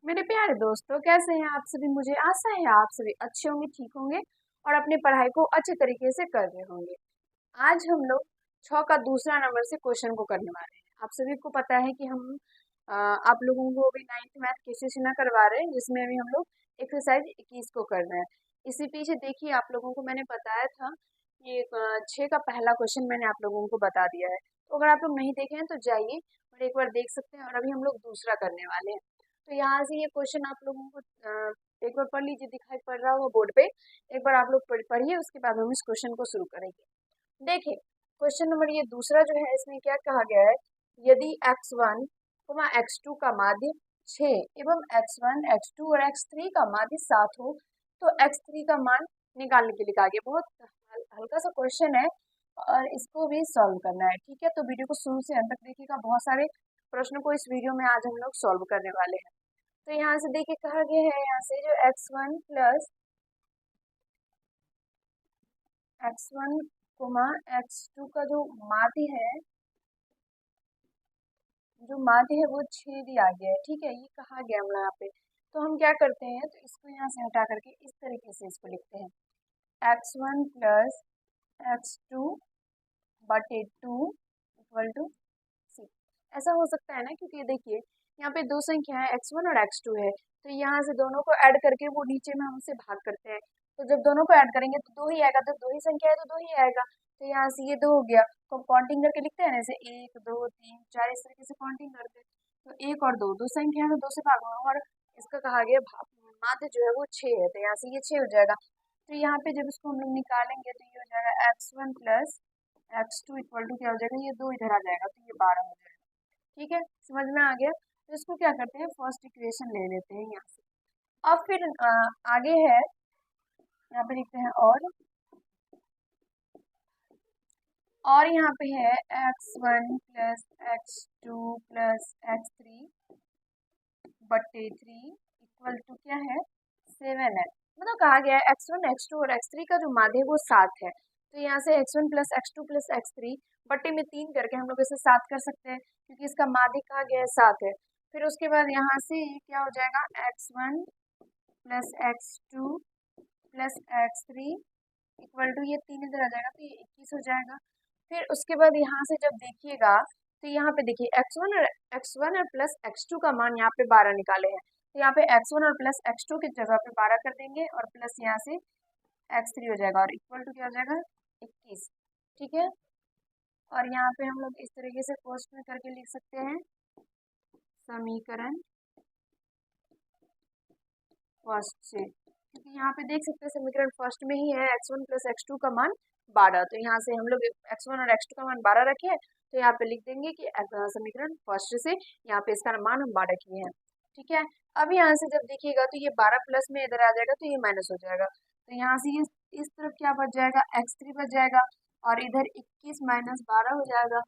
मेरे प्यारे दोस्तों, कैसे हैं आप सभी। मुझे आशा है आप सभी अच्छे होंगे, ठीक होंगे और अपनी पढ़ाई को अच्छे तरीके से कर रहे होंगे। आज हम लोग 6 का दूसरा नंबर से क्वेश्चन को करने वाले हैं। आप सभी को पता है कि हम आप लोगों को अभी 9th मैथ किसी से ना करवा रहे हैं, जिसमें अभी हम लोग एक्सरसाइज 21 को कर रहे हैं। इसी पीछे देखिए, आप लोगों को मैंने बताया था कि 6 का पहला क्वेश्चन मैंने आप लोगों को बता दिया है। तो अगर आप लोग नहीं देखे हैं तो जाइए और एक बार देख सकते हैं। और अभी हम लोग दूसरा करने वाले हैं। तो यहाँ से ये क्वेश्चन आप लोगों को एक बार पढ़ लीजिए, दिखाई पड़ रहा होगा बोर्ड पे। एक बार आप लोग पढ़िए, उसके बाद हम इस क्वेश्चन को शुरू करेंगे। देखिए, क्वेश्चन नंबर ये दूसरा जो है, इसमें क्या कहा गया है। यदि x1, x2 का माध्य 6 एवं x1, x2 और x3 का माध्य 7 हो, तो x3 का मान निकालने के लिए कहा गया। बहुत हल्का सा क्वेश्चन है और इसको भी सॉल्व करना है। ठीक है, तो वीडियो को शुरू से अंत तक देखिएगा। बहुत सारे प्रश्नों को इस वीडियो में आज हम लोग सॉल्व करने वाले हैं। तो यहाँ से देखिए, कहा गया है यहाँ से जो x1 प्लस x1 x2 का जो माध्य है वो 6 दिया गया है। ठीक है, ये कहा गया हम लोग यहाँ पे। तो हम क्या करते हैं, तो इसको यहाँ से हटा करके इस तरीके से इसको लिखते हैं, x1 प्लस x2 बटे 2 इक्वल टू 6। ऐसा हो सकता है ना, क्योंकि देखिए यहाँ पे दो संख्या है, x1 और x2 है। तो यहाँ से दोनों को ऐड करके वो नीचे में हमसे भाग करते हैं। तो जब दोनों को ऐड करेंगे तो 2 ही आएगा। जब 2 ही संख्या है तो 2 ही आएगा। तो यहाँ से ये 2 हो गया। तो हम काउंटिंग करके लिखते हैं ना, जैसे 1 2 3 4, इस तरीके से काउंटिंग करते हैं। तो 1 और 2, दो संख्या है तो 2 से भागो। और इसका कहा गया माध्य जो है वो 6 है, तो यहाँ से ये 6 हो जाएगा। तो यहाँ पे जब इसको हम लोग निकालेंगे तो ये हो जाएगा x1 plus x2 equal to क्या हो जाएगा, ये 2 इधर आ जाएगा तो ये 12 हो जाएगा। ठीक है, समझ में आ गया। तो इसको क्या करते हैं, फर्स्ट इक्वेशन ले लेते हैं यहाँ से। अब फिर आगे है, यहाँ पे लिखते हैं और यहाँ पे है x1 plus x2 plus x3 बट्टे 3 इक्वल टू क्या है, 7 है। मतलब कहा गया है x1 x2 और x3 का जो माध्य है वो 7 है। तो यहाँ से x1 plus x2 plus x3 बट्टे में 3 करके हम लोग इसे 7 कर सकते हैं, क्योंकि इसका माध्य कहा गया है 7 है। फिर उसके बाद यहाँ से क्या हो जाएगा, x1 plus x2 plus x3 equal to ये 3 इधर आ जाएगा तो ये 21 हो जाएगा। फिर उसके बाद यहाँ से जब देखिएगा तो यहाँ पे देखिए x1 और प्लस x2 का मान यहाँ पे 12 निकाले हैं। तो यहाँ पे x1 और प्लस x2 की जगह पे 12 कर देंगे और प्लस यहाँ से x3 हो जाएगा और इक्वल टू क्या हो जाएगा, 21। ठीक है, और यहाँ पे हम लोग इस तरीके से फर्स्ट में करके लिख सकते हैं, समीकरण फर्स्ट से। क्योंकि यहाँ पे देख सकते हैं समीकरण फर्स्ट में ही है x1 प्लस x2 का मान 12। तो यहाँ से हम लोग x1 और x2 का मान 12 रखे हैं। तो यहाँ पे लिख देंगे कि समीकरण फर्स्ट से यहाँ पे इसका मान हम 12 किए हैं। ठीक है, अब यहाँ से जब देखिएगा तो ये 12 प्लस में इधर आ जाएगा तो ये माइनस हो जाएगा। तो यहाँ से ये इस तरफ क्या बच जाएगा, x3 बच जाएगा और इधर 21 माइनस 12 हो जाएगा।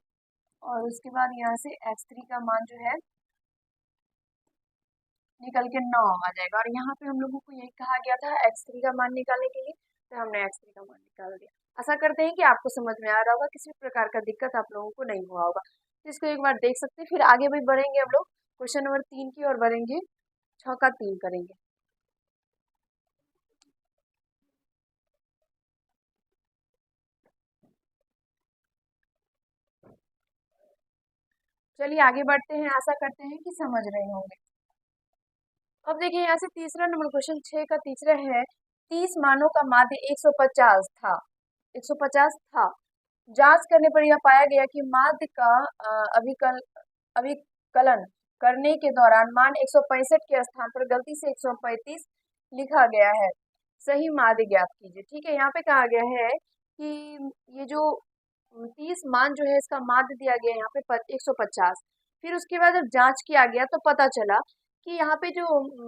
और उसके बाद यहाँ से x3 का मान जो है निकल के 9 आ जाएगा। और यहाँ पे हम लोगों को यही कहा गया था x3 का मान निकालने के लिए, तो हमने x3 का मान निकाल दिया। आशा करते हैं कि आपको समझ में आ रहा होगा, किसी प्रकार का दिक्कत आप लोगों को नहीं हुआ होगा। तो इसको एक बार देख सकते हैं। फिर आगे भी बढ़ेंगे हम लोग, क्वेश्चन नंबर 3 की ओर बढ़ेंगे। 6 का 3 करेंगे। चलिए आगे बढ़ते हैं, आशा करते हैं कि समझ रहे होंगे। अब देखिए यहाँ से तीसरा नंबर क्वेश्चन 6 का तीसरा है, 30 मानों का माध्य 150 था। 150 था। जांच करने पर यह पाया गया कि माध्य का अभिकलन करने के दौरान मान 165 के स्थान पर गलती से 135 लिखा गया है। सही माध्य ज्ञात कीजिए। ठीक है, यहाँ पे कहा गया है कि ये जो 30 मान जो है, इसका माध्य दिया गया है यहाँ पे 150। फिर उसके बाद जब जांच किया गया तो पता चला कि यहाँ पे जो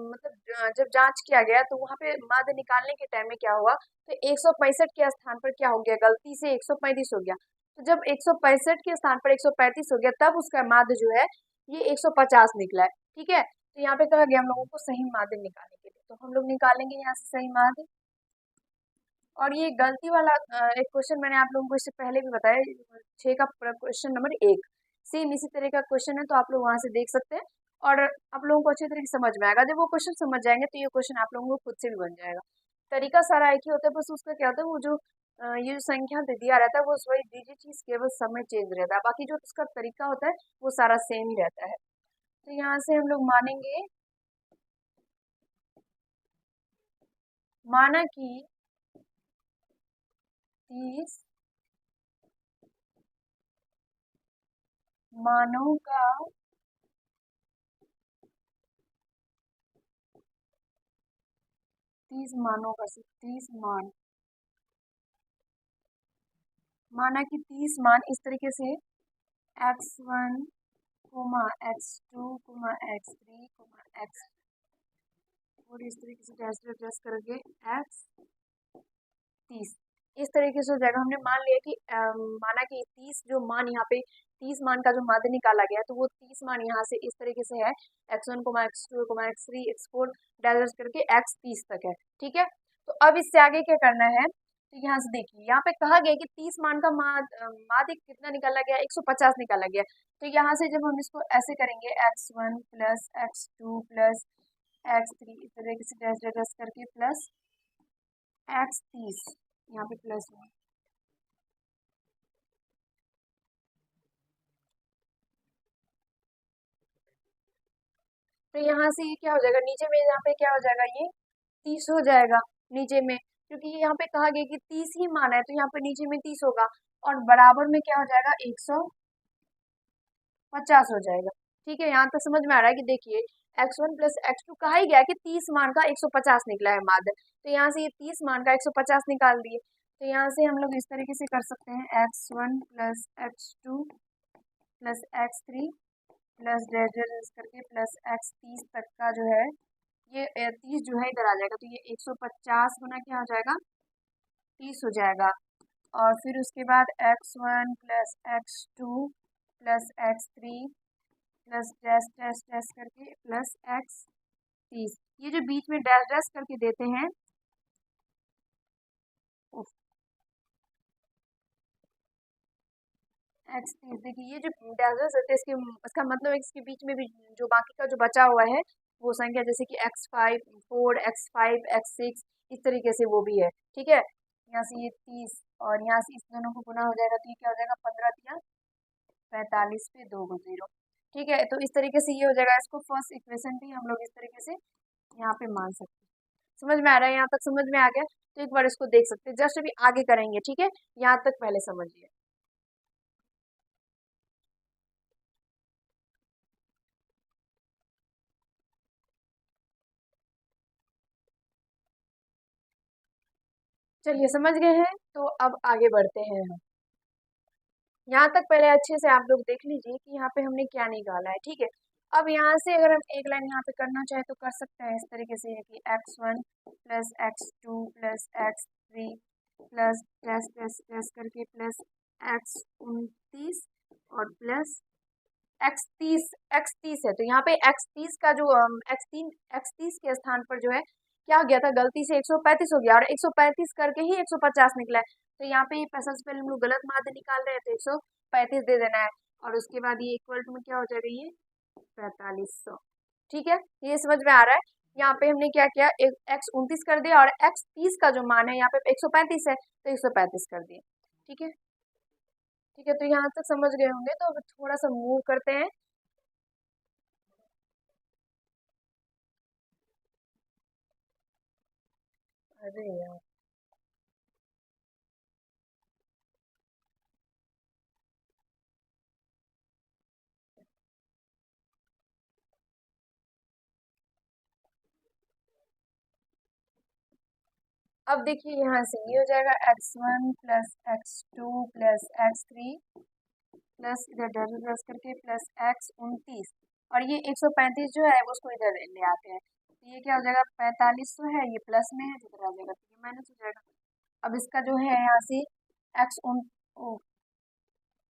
मतलब जब जांच किया गया तो वहाँ पे माध्य निकालने के टाइम में क्या हुआ, तो 165 के स्थान पर क्या हो गया, गलती से 135 हो गया। तो जब 165 के स्थान पर 135 हो गया, तब उसका माध्य जो है ये 150 निकला है। ठीक है, तो यहाँ पे कहा गया हम लोगों को सही माध्य निकालने के लिए। तो हम लोग निकालेंगे यहाँ से सही माध्य। और ये गलती वाला एक क्वेश्चन मैंने आप लोगों को इससे पहले भी बताया, 6 का क्वेश्चन नंबर 1 सेम इसी तरह का क्वेश्चन है, तो आप लोग वहां से देख सकते हैं और आप लोगों को अच्छे तरीके से समझ में आएगा। जब वो क्वेश्चन समझ जाएंगे तो ये क्वेश्चन आप लोगों को खुद से भी बन जाएगा। तरीका सारा एक ही होता है, बस उसका क्या होता है, वो जो ये जो संख्या दिया रहता है वो वही दीजिए चीज, केवल समय चेंज रहता है, बाकी जो उसका तरीका होता है वो सारा सेम ही रहता है। तो यहाँ से हम लोग मानेंगे, माना कि 30 मानों का 30 मानों का 30 मान, माना कि 30 मान इस तरीके से x1 x2 x3 और इस तरीके से डैश डैश डैश करके x 30 इस तरीके से हो जाएगा। हमने मान लिया कि माना कि 30 जो मान यहाँ पे 30 मान का जो माध्य निकाला गया है, तो वो 30 मान यहाँ से इस तरीके से है x1 x2 x3 x4 dash dash करके x 30 तक है। ठीक है, तो अब इससे आगे क्या करना है, तो यहाँ से देखिए यहाँ पे कहा गया कि 30 मान का माध्य कितना निकाला गया, 150 निकाला गया। तो यहाँ से जब हम इसको ऐसे करेंगे x1 plus x2 plus x3 इस तरीके से डैश डैश डैश करके प्लस x 30 यहाँ पे प्लस है। तो यहाँ से ये क्या हो जाएगा, नीचे में यहाँ पे क्या हो जाएगा, ये 30 हो जाएगा नीचे में, क्योंकि यहाँ पे कहा गया कि 30 ही मान है, तो यहाँ पे नीचे में 30 होगा और बराबर में क्या हो जाएगा 150 हो जाएगा। ठीक है, यहाँ तक समझ में आ रहा है कि देखिए x1 प्लस x2 कहा ही गया कि 30 मान का 150 निकला है माध्य, तो यहाँ से ये 30 मान का 150 निकाल दिए। तो यहाँ से हम लोग इस तरीके से कर सकते हैं x1 plus x2 plus x3 plus dash dash dash करके प्लस x 30 तक का जो है, ये 30 जो है इधर आ जाएगा, तो ये 150 गुना क्या हो जाएगा 30 हो जाएगा। और फिर उसके बाद x1 plus x2 plus x3 plus dash dash dash करके प्लस x 30, ये जो बीच में डैश डैश करके देते हैं, x 30 देखिए ये जो डैश डैश रहते हैं इसके, इसका मतलब है इसके बीच में भी जो बाकी का जो बचा हुआ है वो संख्या, जैसे कि x5 4 x5 x6 इस तरीके से वो भी है। ठीक है, यहाँ से ये 30 और यहाँ से इस दोनों को गुना हो जाएगा, तो ये क्या हो जाएगा 15 या 45 पे 2 को 0। ठीक है, तो इस तरीके से ये हो जाएगा, इसको फर्स्ट इक्वेशन भी हम लोग इस तरीके से यहाँ पे मान सकते हैं। समझ में आ रहा है, यहाँ तक समझ में आ गया, तो एक बार इसको देख सकते हैं, जस्ट अभी आगे करेंगे। ठीक है, यहाँ तक पहले समझिए। चलिए समझ गए हैं, तो अब आगे बढ़ते हैं हम। यहाँ तक पहले अच्छे से आप लोग देख लीजिए कि यहाँ पे हमने क्या निकाला है। ठीक है, अब यहाँ से अगर हम एक लाइन यहाँ पे करना चाहे तो कर सकते हैं इस तरीके से कि x1 plus x2 plus x3 plus dash dash dash करके प्लस x 29 और प्लस x 30 है। तो यहाँ पे x 30 का जो x 30 के स्थान पर जो है क्या हो गया था, गलती से 135 हो गया और 135 करके ही 150 निकला है। तो यहाँ पे सबसे पहले हम लोग गलत माध्य निकाल रहे हैं, तो 135 दे देना है और उसके बाद ये इक्वल टू में क्या हो जाएगा, ये 4500। ठीक है, ये समझ में आ रहा है। यहाँ पे हमने क्या किया, एक x 29 कर दिया और x 30 का जो मान है यहाँ पे 135 है, तो 135 कर दिए। ठीक है, ठीक है, तो यहाँ तक समझ गए होंगे, तो अब थोड़ा सा मूव करते हैं। अरे यार, अब देखिए यहाँ से ये हो जाएगा x1 plus x2 plus x3 plus इधर डबल प्लस करके प्लस x 29 और ये 135 जो है वो उसको इधर ले आते हैं, तो ये क्या हो जाएगा 4500 है, ये प्लस में है, इधर आ जाएगा तो ये माइनस हो जाएगा। अब इसका जो है यहाँ से x उन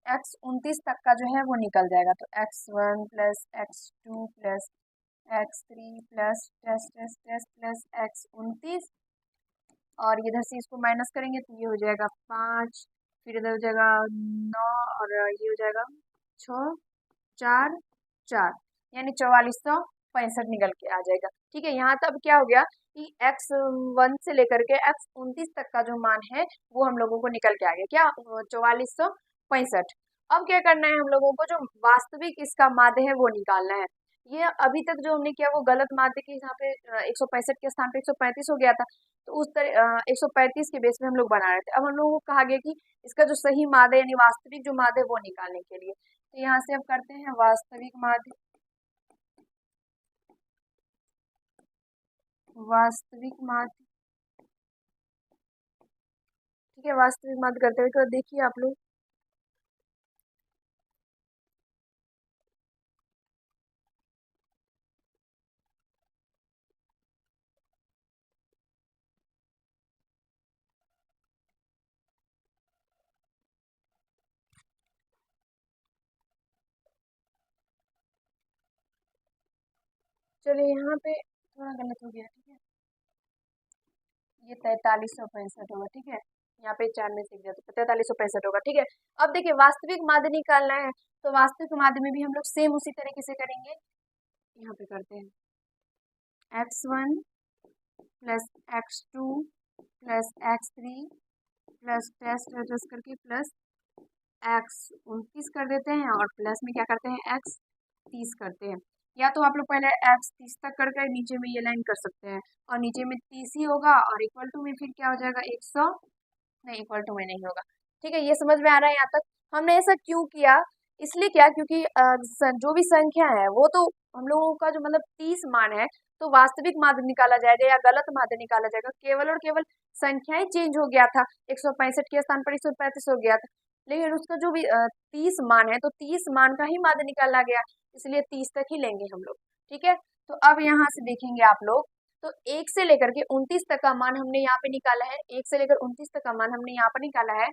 x 29 तक का जो है वो निकल जाएगा, तो x1 plus x2 plus x3 plus dash dash dash plus x 29 और इधर से इसको माइनस करेंगे तो ये हो जाएगा 5, फिर इधर हो जाएगा 9 और ये हो जाएगा 6 4 4। यानी 4465 निकल के आ जाएगा। ठीक है, यहाँ तब क्या हो गया कि x1 से लेकर के x29 तक का जो मान है वो हम लोगों को निकल के आ गया, क्या 4465। अब क्या करना है हम लोगों को, जो वास्तविक इसका माध्य है वो निकालना है। ये अभी तक जो हमने किया वो गलत माध्य के यहाँ पे 165 के स्थान पे 135 हो गया था, तो उस तरह 135 के बेस पे हम लोग बना रहे थे। अब हम लोगों को कहा गया कि इसका जो सही माध्य यानी वास्तविक जो माध्य है वो निकालने के लिए, तो यहाँ से अब करते हैं वास्तविक माध्य। वास्तविक माध्य, ठीक है, वास्तविक माध्य करते हुए तो देखिए आप लोग, चलिए यहाँ पे थोड़ा गलत हो गया, ठीक है, ये 4365 होगा। ठीक है, यहाँ पे 4 में से गया तो 4365 होगा। ठीक है, अब देखिए वास्तविक माध्य निकालना है, तो वास्तविक माध्य में भी हम लोग सेम उसी तरीके से करेंगे। यहाँ पे करते हैं x1 plus x2 plus x3 plus test adjust करके प्लस x29 कर देते हैं, और प्लस में क्या करते हैं x30 करते हैं। या तो आप लोग पहले x30 तक करके नीचे में ये लाइन कर सकते हैं, और नीचे में 30 ही होगा, और इक्वल टू में फिर क्या हो जाएगा 100, नहीं इक्वल टू में नहीं होगा। ठीक है, ये समझ में आ रहा है यहाँ तक। हमने ऐसा क्यों किया, इसलिए क्या, क्योंकि जो भी संख्या है वो तो हम लोगों का जो मतलब 30 मान है, तो वास्तविक माध्य निकाला जाएगा या गलत माध्य निकाला जाएगा, केवल और केवल संख्याएं चेंज हो गया था, 165 के स्थान पर 135 हो गया था, लेकिन उसका जो भी 30 मान है तो 30 मान का ही माध्य निकाला गया, इसलिए 30 तक ही लेंगे हम लोग। ठीक है, तो अब यहाँ से देखेंगे आप लोग, तो 1 से लेकर के 29 तक का मान हमने यहाँ पे निकाला है, 1 से लेकर 29 तक का मान हमने यहाँ पर निकाला है।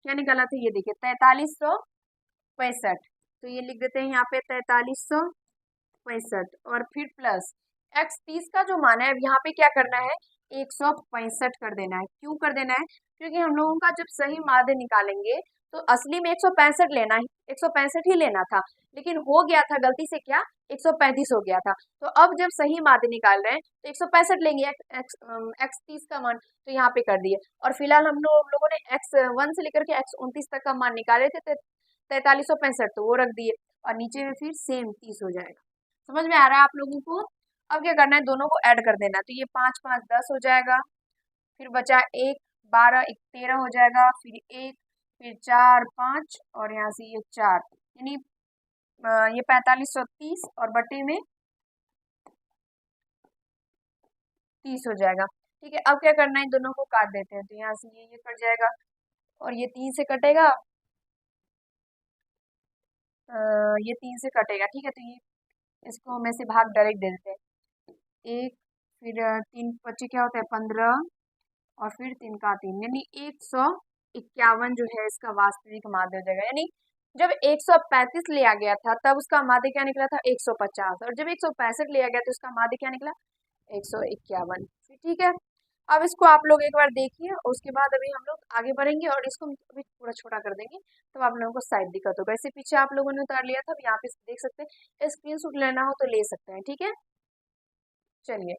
क्या निकाला था, ये देखिए 4365, तो ये लिख देते हैं यहाँ पे 4365, और फिर प्लस x30 का जो मान है, अब यहाँ पे क्या करना है 165 कर देना है। क्यों कर देना है, क्योंकि हम लोगों का जब सही माध्य निकालेंगे तो असली में 165 लेना ही, 165 ही लेना था, लेकिन हो गया था गलती से क्या 135 हो गया था। तो अब जब सही माध्य निकाल रहे हैं तो 165 लेंगे x30 का मान, तो यहाँ पे कर दिए। और फिलहाल लोगों ने x1 से लेकर के x29 तक का मान निकाले थे 4365, तो वो रख दिए, और नीचे में फिर सेम 30 हो जाएगा। समझ में आ रहा है आप लोगों को। अब क्या करना है, दोनों को ऐड कर देना, तो ये 5 5 10 हो जाएगा, फिर बचा 1 12 1 13 हो जाएगा, फिर 1 फिर 4 5 और यहाँ से ये 4, यानी ये 4530 और बटे में 30 हो जाएगा। ठीक है, अब क्या करना है, दोनों को काट देते हैं, तो यहाँ से ये कट जाएगा, और ये 3 से कटेगा, ये 3 से कटेगा। ठीक है, तो ये इसको हम ऐसे भाग डायरेक्ट दे देते हैं, 1 फिर 3 बच्चे क्या होता है 15, और फिर 3 का 3, यानी 151 जो है इसका वास्तविक माध्य हो जाएगा। यानी जब 135 लिया गया था तब उसका माध्य क्या निकला था 150, और जब 165 लिया गया तो उसका माध्य क्या निकला 151। ठीक है, अब इसको आप लोग एक बार देखिए, और उसके बाद अभी हम लोग आगे बढ़ेंगे, और इसको हम अभी थोड़ा छोटा कर देंगे, तो आप लोगों को शायद दिक्कत होगा। इससे पीछे आप लोगों ने उतार लिया था, अब यहाँ पे देख सकते हैं, स्क्रीनशॉट लेना हो तो ले सकते हैं। ठीक है, चलिए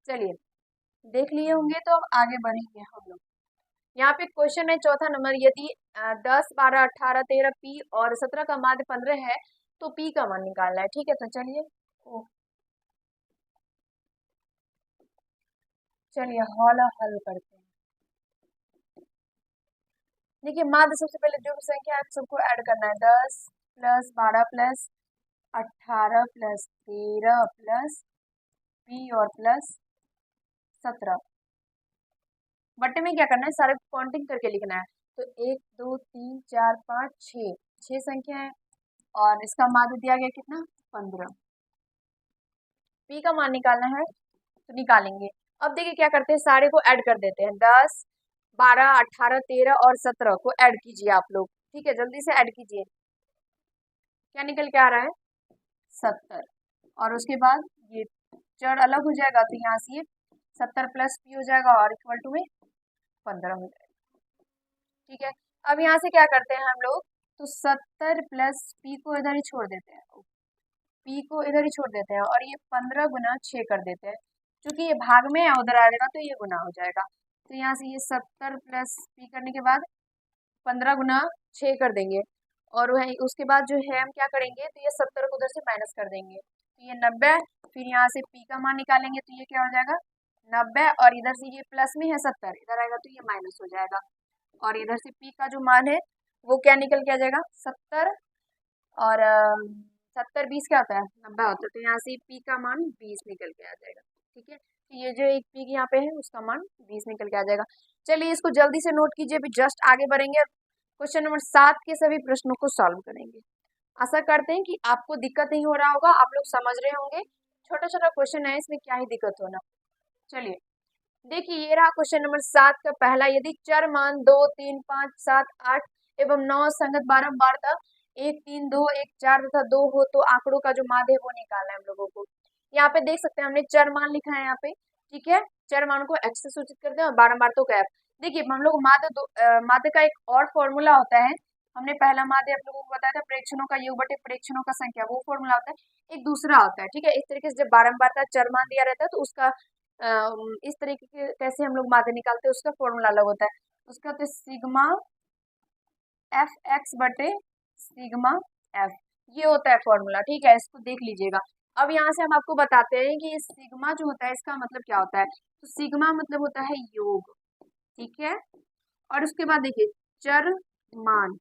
चलिए देख लिए होंगे, तो अब आगे बढ़ेंगे हम लोग। यहाँ पे क्वेश्चन है चौथा नंबर, यदि 10 12 18 13 पी और 17 का माध्य 15 है तो पी का मान निकालना है। ठीक है, तो चलिए चलिए हल करते हैं। देखिए माध्य सबसे पहले जो भी संख्या है सबको ऐड करना है, 10 plus 12 plus 18 plus 13 plus P और प्लस 17, बट्टे में क्या करना है सारे काउंटिंग करके लिखना है, तो 1 2 3 4 5 6, 6 संख्या है, और इसका माध्य दिया गया कितना 15। पी का मान निकालना है तो निकालेंगे। अब देखिए क्या करते हैं, सारे को ऐड कर देते हैं, 10 12 18 13 और 17 को ऐड कीजिए आप लोग। ठीक है, जल्दी से ऐड कीजिए, क्या निकल के आ रहा है 70। और उसके बाद ये चर अलग हो जाएगा तो यहाँ से ये 70 प्लस पी हो जाएगा और इक्वल टू में 15 हो जाएगा। ठीक है, अब यहाँ से क्या करते हैं हम लोग, तो 70 प्लस पी को इधर ही छोड़ देते हैं, पी को इधर ही छोड़ देते हैं और ये 15 गुना 6 कर देते हैं। क्योंकि ये भाग में है उधर आ जाएगा तो ये गुना हो जाएगा। तो यहाँ से ये 70 प्लस पी करने के बाद 15 गुना 6 कर देंगे और वह उसके बाद जो है हम क्या करेंगे, तो ये 70 को उधर से माइनस कर देंगे तो ये 90। फिर यहाँ से पी का मान निकालेंगे तो ये क्या हो जाएगा 90 और इधर से ये प्लस में है 70 इधर आएगा तो ये माइनस हो जाएगा और इधर से पी का जो मान है वो क्या निकल के आ जाएगा 70 और 70 20 क्या होता है 90 होता है। तो यहाँ से पी का मान 20 निकल के आ जाएगा। ठीक है, तो ये जो एक पी यहाँ पे है उसका मान 20 निकल के आ जाएगा। चलिए इसको जल्दी से नोट कीजिए, अभी जस्ट आगे बढ़ेंगे, क्वेश्चन नंबर 7 के सभी प्रश्नों को सॉल्व करेंगे। आशा करते हैं कि आपको दिक्कत नहीं हो रहा होगा, आप लोग समझ रहे होंगे। छोटा छोटा क्वेश्चन है, इसमें क्या ही दिक्कत होना। चलिए देखिए, ये रहा क्वेश्चन नंबर 7 का पहला। यदि चर मान 2 3 5 7 8 एवं 9 संगत बारंबारता 1 3 2 1 4 तथा 2 हो तो आंकड़ों का जो माध्य है वो निकालना है हम लोगों को। यहाँ पे देख सकते हैं हमने चर मान लिखा है यहाँ पे। ठीक है, चर मान को x से सूचित करते हैं और बारंबारतों का f। देखिए हम लोग माध्य का एक और फॉर्मूला होता है, हमने पहला माध्य आप लोगों को बताया था प्रेक्षणों का योग बटे प्रेक्षणों का संख्या, वो फॉर्मूला होता है। एक दूसरा होता है, ठीक है, इस तरीके से जब बारंबारता चर मान दिया रहता है तो उसका इस तरीके के कैसे हम लोग माध्य निकालते हैं उसका फॉर्मूला अलग होता है। उसका होता है सिग्मा एफ एक्स बटे सिग्मा एफ, ये होता है फॉर्मूला। ठीक है, इसको देख लीजिएगा। अब यहाँ से हम आपको बताते हैं कि सिग्मा जो होता है इसका मतलब क्या होता है। तो सिग्मा मतलब होता है योग। ठीक है, और उसके बाद देखिए मान,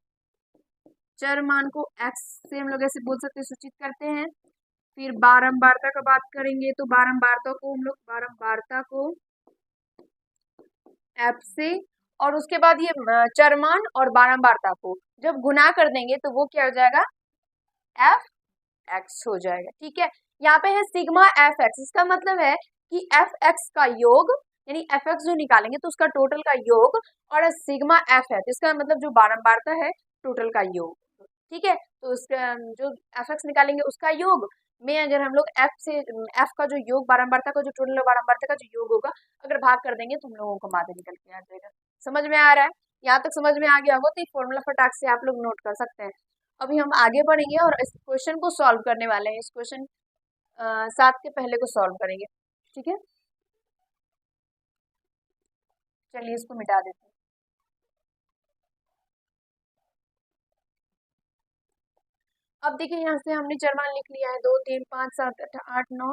चर मान को x से हम लोग ऐसे बोल सकते हैं, सूचित करते हैं। फिर बारंबारता का बात करेंगे तो बारंबारता को हम लोग f से, और उसके बाद ये चरमान और बारंबारता को जब गुना कर देंगे तो वो क्या हो जाएगा एफ एक्स हो जाएगा। ठीक है, यहाँ पे है सिग्मा एफ एक्स, इसका मतलब है कि एफ एक्स का योग, यानी एफ एक्स जो निकालेंगे तो उसका टोटल का योग, और सिग्मा एफ है तो इसका मतलब जो बारंबारता है टोटल का योग। ठीक है, तो उसका जो एफ एक्स निकालेंगे उसका योग में अगर हम लोग एफ से एफ का जो योग बारंबारता का जो टोटल बारंबारता का जो योग होगा अगर भाग कर देंगे तो हम लोगों को माध्य निकल के आ जाएगा। समझ में आ रहा है? यहाँ तक समझ में आ गया होगा तो ये फॉर्मूला फटाक से आप लोग नोट कर सकते हैं। अभी हम आगे बढ़ेंगे और इस क्वेश्चन को सॉल्व करने वाले हैं। इस क्वेश्चन 7 के पहले को सॉल्व करेंगे। ठीक है, चलिए इसको मिटा देते हैं। अब देखिए यहाँ से हमने चरमान लिख लिया है 2 3 5 7 8 9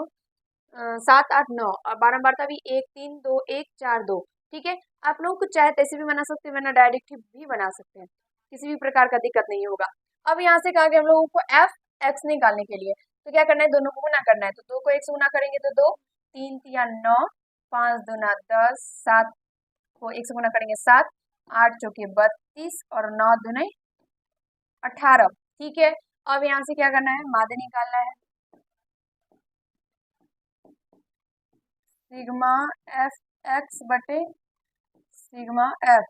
7 8 9 और बारंबारता भी 1 3 2 1 4 2। ठीक है, आप लोग को चाहे तैसे भी बना सकते हैं वरना डायरेक्ट भी बना सकते हैं, किसी भी प्रकार का दिक्कत नहीं होगा। अब यहाँ से कहा गया हम लोगों को एफ एक्स निकालने के लिए तो क्या करना है, दोनों को गुना करना है। तो 2 को 1 से गुना करेंगे तो 2 3 3 9 5 दूना 10 7 को 1 से गुना करेंगे 7 8 चौके 32 और 9 दूने 18। ठीक है, अब यहाँ से क्या करना है, माध्य निकालना है। सिग्मा एफ एक्स बटे सिग्मा एफ,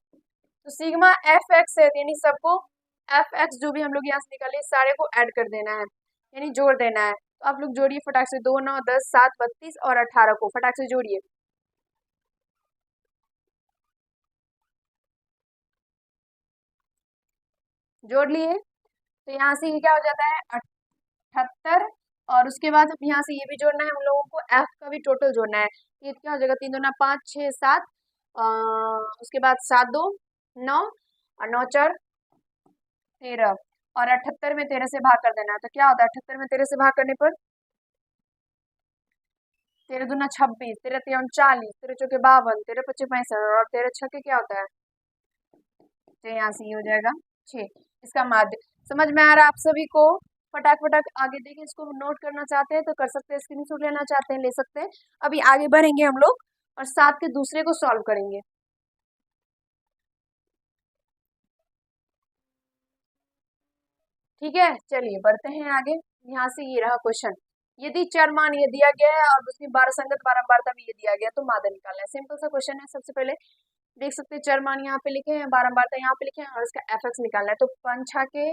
तो सिग्मा एफ एक्स है यानी सबको एफ एक्स जो भी हम लोग यहाँ से निकाले सारे को ऐड कर देना है, यानी जोड़ देना है। तो आप लोग जोड़िए फटाक से, 2 9 10 7 32 और 18 को फटाक से जोड़िए। जोड़ लिए तो यहाँ से ये क्या हो जाता है 78 और उसके बाद यहाँ से ये भी जोड़ना है हम लोगों को, एफ का भी टोटल जोड़ना है। ये क्या हो जाएगा 3 2 5 6 7 उसके बाद 7 2 9 और 9 4 13 और 78 में 13 से भाग कर देना है। तो क्या होता है 78 में 13 से भाग करने पर 13 दूना 26 13 3 40 13 चौके 52 13 25 65 और 13 छक्के क्या होता है, तो यहाँ से ये हो जाएगा 6। इसका माध्य समझ में आ रहा है आप सभी को? फटाक फटाक आगे देखिए, इसको नोट करना चाहते हैं तो कर सकते हैं, स्क्रीनशॉट लेना चाहते हैं ले सकते हैं। अभी आगे बढ़ेंगे हम लोग और 7 के दूसरे को सॉल्व करेंगे। ठीक है, चलिए बढ़ते हैं आगे। यहाँ से ये रहा क्वेश्चन, यदि चर मान ये दिया गया है और उसकी बारह संगत बारंबारता भी ये दिया गया तो माध्य निकालना है। सिंपल सा क्वेश्चन है। सबसे पहले देख सकते हैं चर मान यहाँ पे लिखे हैं, बारंबारता यहाँ पे लिखे हैं और इसका एफ एक्स निकालना है। तो 5 6 के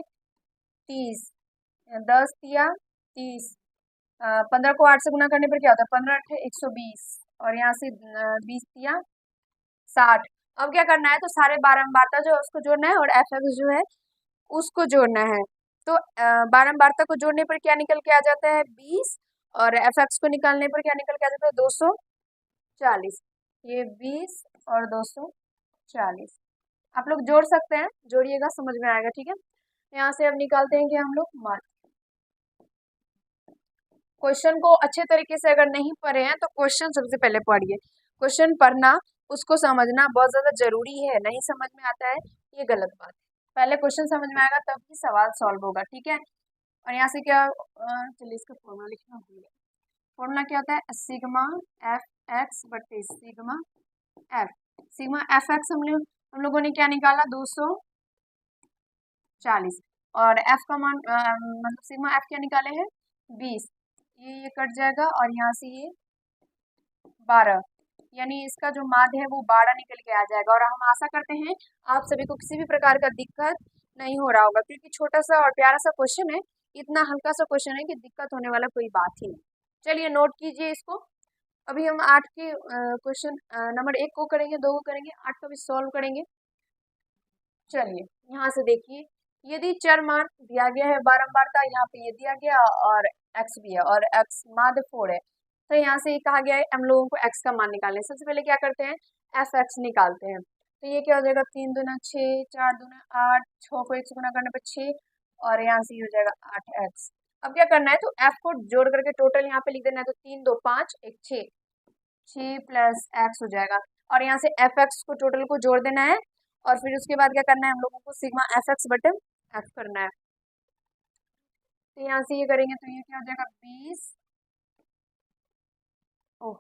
30 10 तिया 30, 15 को 8 से गुना करने पर क्या होता है, 15 अट्ठे 120, और यहाँ से 20 तिया 60। अब क्या करना है, तो सारे बारंबारता जो है उसको जोड़ना है और एफ एक्स जो है उसको जोड़ना है। तो बारंबारता को जोड़ने पर क्या निकल के आ जाता है, 20, और एफ एक्स को निकालने पर क्या निकल के आ जाता है, 240। ये 20 और 240 आप लोग जोड़ सकते हैं, जोड़िएगा समझ में आएगा, ठीक है। यहाँ से अब निकालते हैं कि हम लोग मार्क। क्वेश्चन को अच्छे तरीके से अगर नहीं पढ़े हैं तो क्वेश्चन सबसे पहले पढ़िए। क्वेश्चन पढ़ना, उसको समझना बहुत ज्यादा जरूरी है। नहीं समझ में आता है ये गलत बात है। पहले क्वेश्चन समझ में आएगा तब ही सवाल सॉल्व होगा, ठीक है। और यहाँ से क्या, चलिए इसका फॉर्मूला लिखना भूल गया। फॉर्मूला क्या होता है, सिग्मा एफ एक्स बटे sigma F. Sigma F x हम लोगों ने क्या निकाला, 240, और एफ का मान मतलब सिग्मा एफ क्या निकाले हैं, 20। ये कट जाएगा और यहाँ से ये 12, यानी इसका जो माध्य है वो 12 निकल के आ जाएगा। और हम आशा करते हैं आप सभी को किसी भी प्रकार का दिक्कत नहीं हो रहा होगा, क्योंकि छोटा सा और प्यारा सा क्वेश्चन है, इतना हल्का सा क्वेश्चन है कि दिक्कत होने वाला कोई बात ही नहीं। चलिए नोट कीजिए इसको। अभी हम 8 के क्वेश्चन नंबर 1 को करेंगे, 2 को करेंगे, 8 का भी सॉल्व करेंगे। चलिए यहाँ से देखिए, यदि चर मान दिया गया है बारंबारता, यहाँ पे ये दिया गया और एक्स भी है और एक्स माध्य 4 है, तो यहाँ से ये कहा गया है हम लोगों को एक्स का मान निकालना है। सबसे पहले क्या करते हैं, एफ एक्स निकालते हैं। तो ये क्या हो जाएगा, 3 दूना 6, 4 दूना 8, 6 को 1 से गुना करने पर 6, और यहाँ से ये हो जाएगा 8x। अब क्या करना है, तो एफ को जोड़ करके टोटल यहाँ पे लिख देना है। तो 3 2 5 1 6, 6 प्लस एक्स हो जाएगा, और यहाँ से एफ एक्स को टोटल को जोड़ देना है। और फिर उसके बाद क्या करना है, हम लोगों को सिग्मा एफ एक्स बटे एफ करना है। तो यहाँ से ये करेंगे तो ये क्या हो जाएगा, 20। ओह,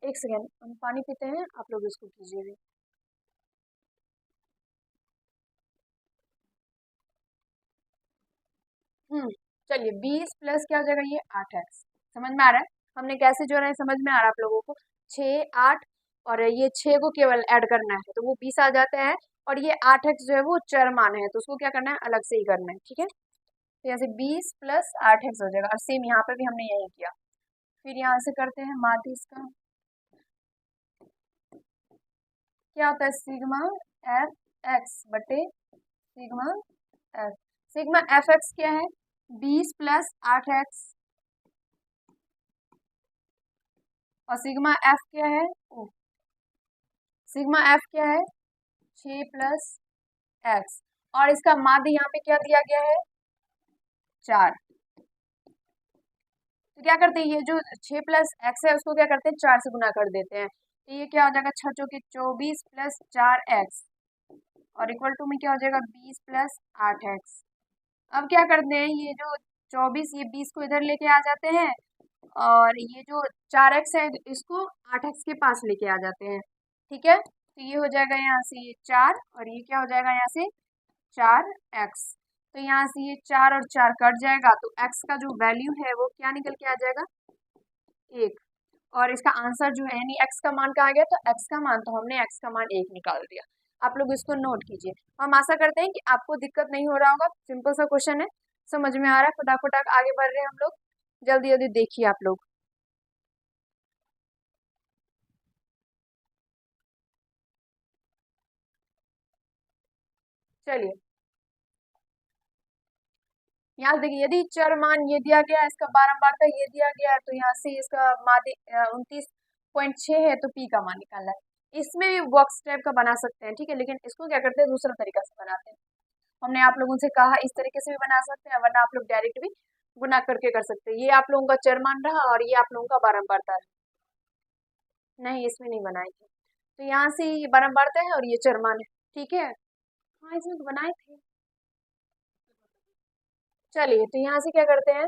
एक सेकेंड, हम पानी पीते हैं, आप लोग इसको कीजिए। चलिए 20 प्लस क्या हो जाएगा, ये 8x। समझ में आ रहा है, हमने कैसे जोड़ा है, समझ में आ रहा है आप लोगों को। 6 8, और ये 6 को केवल ऐड करना है तो वो 20 आ जाता है। और ये 8x जो है वो चर मान है, तो उसको क्या करना है, अलग से ही करना है, ठीक है। तो यहाँ से 20 प्लस 8x हो जाएगा, और सेम यहाँ पे भी हमने यही किया। फिर यहाँ से करते हैं माध्य इसका, क्या होता है, सिग्मा एफ एक्स बटे sigma F. Sigma F x क्या है, 20 प्लस 8x, और सिग्मा एफ क्या है, सिग्मा एफ क्या है, 6 प्लस एक्स, और इसका माध्य यहाँ पे क्या दिया गया है, 4। तो क्या करते हैं, ये जो 6 प्लस एक्स है उसको क्या करते हैं, 4 से गुना कर देते हैं। तो ये क्या हो जाएगा, 6 चौके 24 प्लस 4x, और इक्वल टू में क्या हो जाएगा, 20 प्लस 8x। अब क्या करते हैं, ये जो 24 ये 20 को इधर लेके आ जाते हैं, और ये जो 4x है इसको 8x के पास लेके आ जाते हैं, ठीक है। तो ये हो जाएगा यहाँ से ये 4, और ये क्या हो जाएगा यहाँ से 4x। तो यहाँ से ये 4 और 4 कट जाएगा, तो x का जो वैल्यू है वो क्या निकल के आ जाएगा, 1। और इसका आंसर जो है, यानी x का मान कहा गया, तो x का मान, तो हमने x का मान 1 निकाल दिया। आप लोग इसको नोट कीजिए। हम आशा करते हैं कि आपको दिक्कत नहीं हो रहा होगा, सिंपल सा क्वेश्चन है, समझ में आ रहा है। फटाफट आगे बढ़ रहे हैं हम लोग, जल्दी जल्दी देखिए आप लोग। चलिए यहाँ देखिए, यदि चर मान ये दिया गया है, इसका बारंबारता ये दिया गया है, तो यहाँ से इसका माध्य 29.6 है, तो पी का मान निकालना है। इसमें भी बॉक्स टाइप का बना सकते हैं, ठीक है, लेकिन इसको क्या करते हैं, दूसरा तरीका से बनाते हैं। हमने आप लोगों से कहा इस तरीके से भी बना सकते हैं, वरना आप लोग डायरेक्ट भी गुना करके कर सकते हैं। ये आप लोगों का चर मान रहा और ये आप लोगों का बारंबारता है। नहीं, इसमें नहीं बनाए थे, तो यहाँ से ये बारंबारता है और ये चर मान है, ठीक है। हाँ, इसमें तो बनाए थे। चलिए तो यहाँ से क्या करते हैं,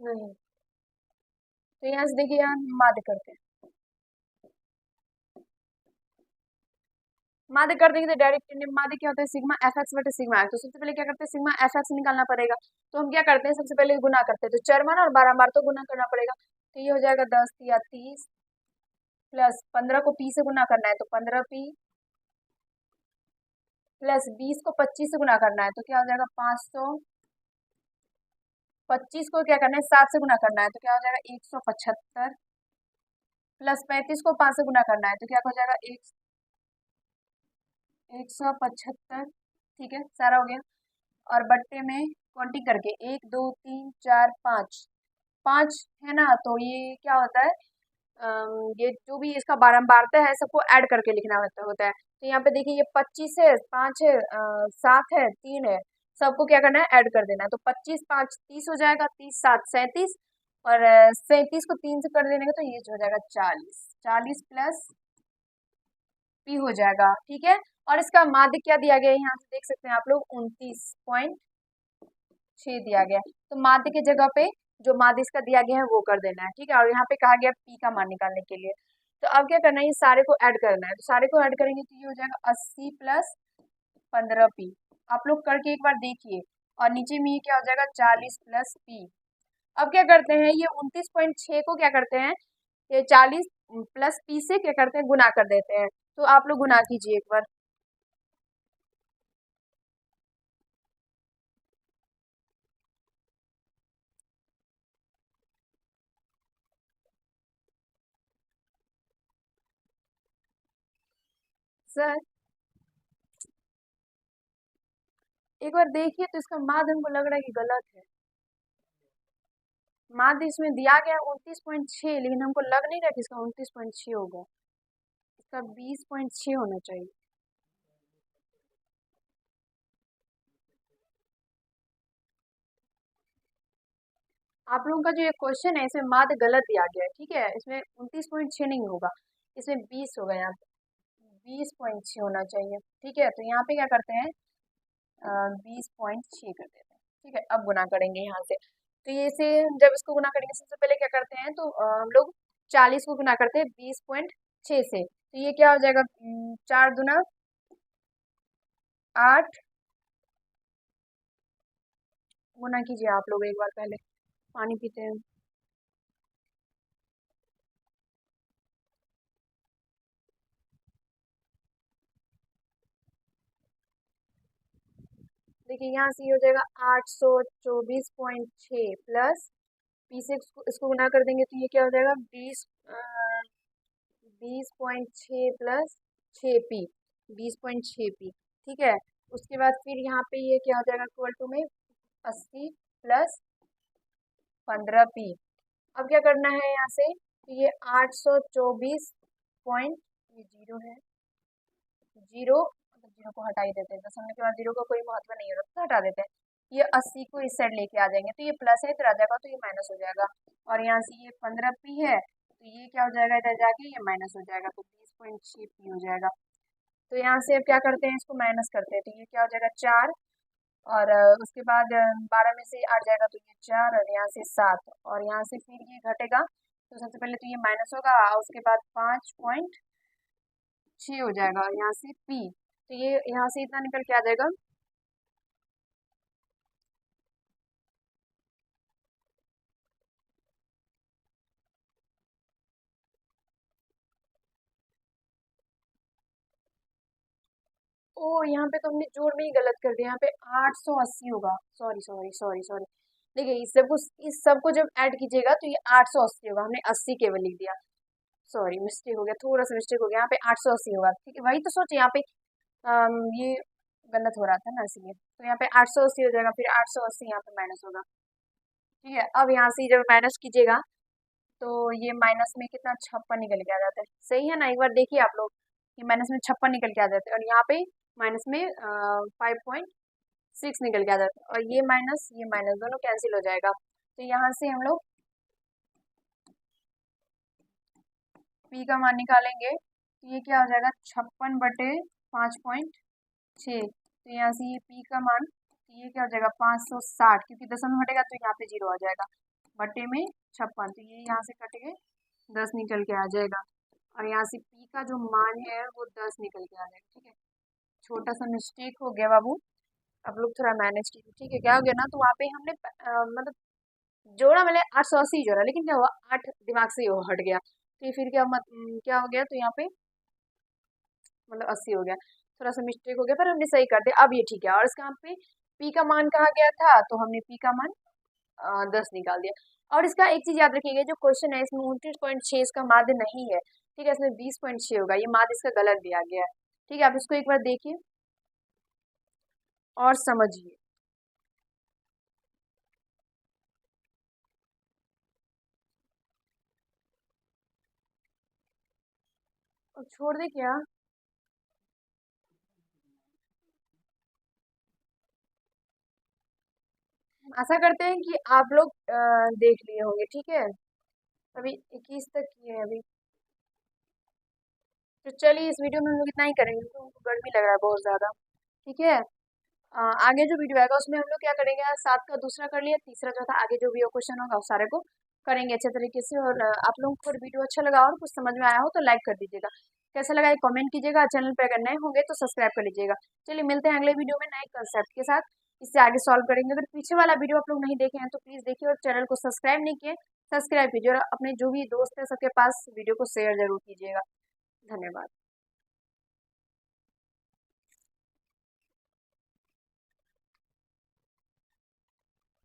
नहीं, तो यहाँ से देखिए, यहाँ माध्य करते हैं। माध्य कर देंगे तो डायरेक्ट माध्य क्या होता है, सिग्मा एफ एक्स बटे सिग्मा एक्स। तो सबसे पहले क्या करते हैं, सिग्मा एफ एक्स निकालना पड़ेगा। तो हम क्या करते हैं, सबसे पहले गुना करते हैं, तो चर मान और बारंबार तो गुना करना पड़ेगा। तो ये हो जाएगा 10 या 30, प्लस 15 को पी से गुना करना है तो 15p, प्लस 20 को 25 से गुना करना है तो क्या हो जाएगा 500, 25 को क्या करना है 7 से गुना करना है तो क्या हो जाएगा 175, प्लस 35 को 5 से गुना करना है तो क्या हो जाएगा 175। ठीक है, सारा हो गया। और बट्टे में काउंटिंग करके 1 2 3 4 5, 5 है ना, तो ये क्या होता है, ये जो भी इसका बारंबारता है सबको ऐड करके लिखना होता है। तो यहाँ पे देखिए ये 25 है, 5 है, 7 है, 3 है, सबको क्या करना है ऐड कर देना है। तो 25 5 30 हो जाएगा, 30 7 37, और 37 को 3 से कर देने का तो ये हो जाएगा 40, 40 प्लस पी हो जाएगा। ठीक है, और इसका माध्य क्या दिया गया है यहाँ से देख सकते हैं आप लोग 29.6 दिया गया है। तो माध्य की जगह पे जो माध्य इसका दिया गया है वो कर देना है। ठीक है, और यहाँ पे कहा गया पी का मान निकालने के लिए। तो अब क्या करना है, ये सारे को ऐड करना है। तो सारे को ऐड करेंगे तो ये हो जाएगा 80 प्लस 15p। आप लोग करके एक बार देखिए। और नीचे में ये क्या हो जाएगा 40 प्लस पी। अब क्या करते हैं, ये 29.6 को क्या करते हैं, ये 40 प्लस पी से क्या करते हैं गुना कर देते हैं। तो आप लोग गुना कीजिए एक बार। सर एक बार देखिए तो इसका माध्य हमको लग रहा है कि गलत है। माध्य इसमें दिया गया 29.6, लेकिन हमको लग नहीं रहा कि इसका 29.6 होगा, इसका 20.6 होना चाहिए। आप लोगों का जो ये क्वेश्चन है इसमें माध्य गलत दिया गया है। ठीक है, इसमें 29.6 नहीं होगा, इसमें 20 होगा, यहाँ पे 20.6 होना चाहिए। ठीक है, तो यहाँ पे क्या करते हैं 20.6 कर देते हैं। ठीक है, अब गुना करेंगे यहाँ से। तो ये से जब इसको गुना करेंगे सबसे पहले क्या करते हैं, तो हम लोग 40 को गुना करते हैं 20.6 से। तो ये क्या हो जाएगा 4 दूना 8, गुना कीजिए आप लोग एक बार, पहले पानी पीते हैं। देखिए यहाँ से ये हो जाएगा 824.6 प्लस पी से इसको गुना कर देंगे तो ये क्या हो जाएगा 20.6 प्लस 6p, 20.6p। ठीक है, उसके बाद फिर यहाँ पे ये क्या हो जाएगा इक्वल टू में 80 प्लस 15p। अब क्या करना है यहाँ से, तो ये 824 पॉइंट, ये जीरो है, जीरो मतलब जीरो को हटा ही देते हैं, दशमलव के बाद जीरो का कोई महत्व नहीं होता तो हटा देते हैं। ये 80 को इस साइड लेके आ जाएंगे तो ये प्लस है, इधर आ जाएगा तो ये माइनस हो जाएगा। और यहाँ से ये 15p है तो ये क्या हो जाएगा इधर जाके ये माइनस हो जाएगा, तो 20.6p हो जाएगा। तो यहाँ से अब क्या करते हैं इसको माइनस करते हैं तो ये क्या हो जाएगा 4, और उसके बाद 12 में से 8 जाएगा तो ये 4, और यहाँ से 7, और यहाँ से फिर ये घटेगा तो सबसे पहले तो ये माइनस होगा, और उसके बाद 5.6 हो जाएगा, और यहाँ से p, तो ये यहाँ से इतना निकल के आ जाएगा। ओ यहाँ पे तो हमने जोड़ में ही गलत कर दिया, यहाँ पे 880 होगा, सॉरी सॉरी सॉरी सॉरी। देखिए इस सबको जब ऐड कीजिएगा तो ये 880 होगा, हमने 80 केवल लिख दिया, सॉरी मिस्टेक हो गया, थोड़ा सा मिस्टेक हो गया, यहाँ पे 880 होगा। ठीक है, वही तो सोचे यहाँ पे ये गलत हो रहा था ना इसलिए, तो यहाँ पे 880 हो जाएगा, फिर 880 यहाँ पे माइनस होगा। ठीक है, अब यहाँ से जब माइनस कीजिएगा तो ये माइनस में कितना 56 निकल के आ जाता है, सही है ना, एक बार देखिए आप लोग, ये माइनस में 56 निकल के आ जाते हैं, और यहाँ पे माइनस में 5.6 निकल के आ जाता है, और ये माइनस दोनों कैंसिल हो जाएगा। तो यहाँ से हम लोग पी का मान निकालेंगे तो ये क्या हो जाएगा 56/5.6। तो यहाँ से ये पी का मान, तो ये क्या हो जाएगा 560, क्योंकि दशमलव हटेगा तो यहाँ पे जीरो आ जाएगा, बटे में 56, तो ये यहाँ से कट के 10 निकल के आ जाएगा, और यहाँ से पी का जो मान है वो 10 निकल के आ जाएगा। ठीक है, छोटा सा मिस्टेक हो गया बाबू, आप लोग थोड़ा मैनेज कीजिए। ठीक है, क्या हो गया ना, तो वहाँ पे हमने मतलब जोड़ा, मैंने 880 जोड़ा, लेकिन क्या हुआ 8 दिमाग से वो हट गया, तो फिर क्या क्या हो गया, तो यहाँ पे मतलब 80 हो गया, थोड़ा सा मिस्टेक हो गया पर हमने सही कर दिया। अब ये ठीक है। और इसका यहाँ पे पी का मान कहा गया था, तो हमने पी का मान 10 निकाल दिया। और इसका एक चीज याद रखिएगा, जो क्वेश्चन है इसमें 29.6 इसका माध्य नहीं है, ठीक है, इसमें 20.6 होगा, ये माध्य इसका गलत दिया गया है। ठीक है, आप इसको एक बार देखिए और समझिए। और छोड़ दे क्या, आशा करते हैं कि आप लोग देख लिए होंगे। ठीक है, अभी 21 तक की है अभी। तो चलिए इस वीडियो में हम लोग इतना ही करेंगे क्योंकि हमको गर्मी लग रहा है बहुत ज़्यादा। ठीक है, आगे जो वीडियो आएगा उसमें हम लोग क्या करेंगे, आज 7 का दूसरा कर लिया, तीसरा चौथा आगे जो भी क्वेश्चन होगा उस सारे को करेंगे अच्छे तरीके से। और आप लोगों को वीडियो अच्छा लगा और कुछ समझ में आया हो तो लाइक कर दीजिएगा, कैसा लगा ये कमेंट कीजिएगा, चैनल पे अगर नए होंगे तो सब्सक्राइब कर लीजिएगा। चलिए मिलते हैं अगले वीडियो में नए कंसेप्ट के साथ, इससे आगे सॉल्व करेंगे। अगर पीछे वाला वीडियो आप लोग नहीं देखे हैं तो प्लीज़ देखिए, और चैनल को सब्सक्राइब नहीं किए सब्सक्राइब कीजिए, और अपने जो भी दोस्त हैं सबके पास वीडियो को शेयर जरूर कीजिएगा। धन्यवाद।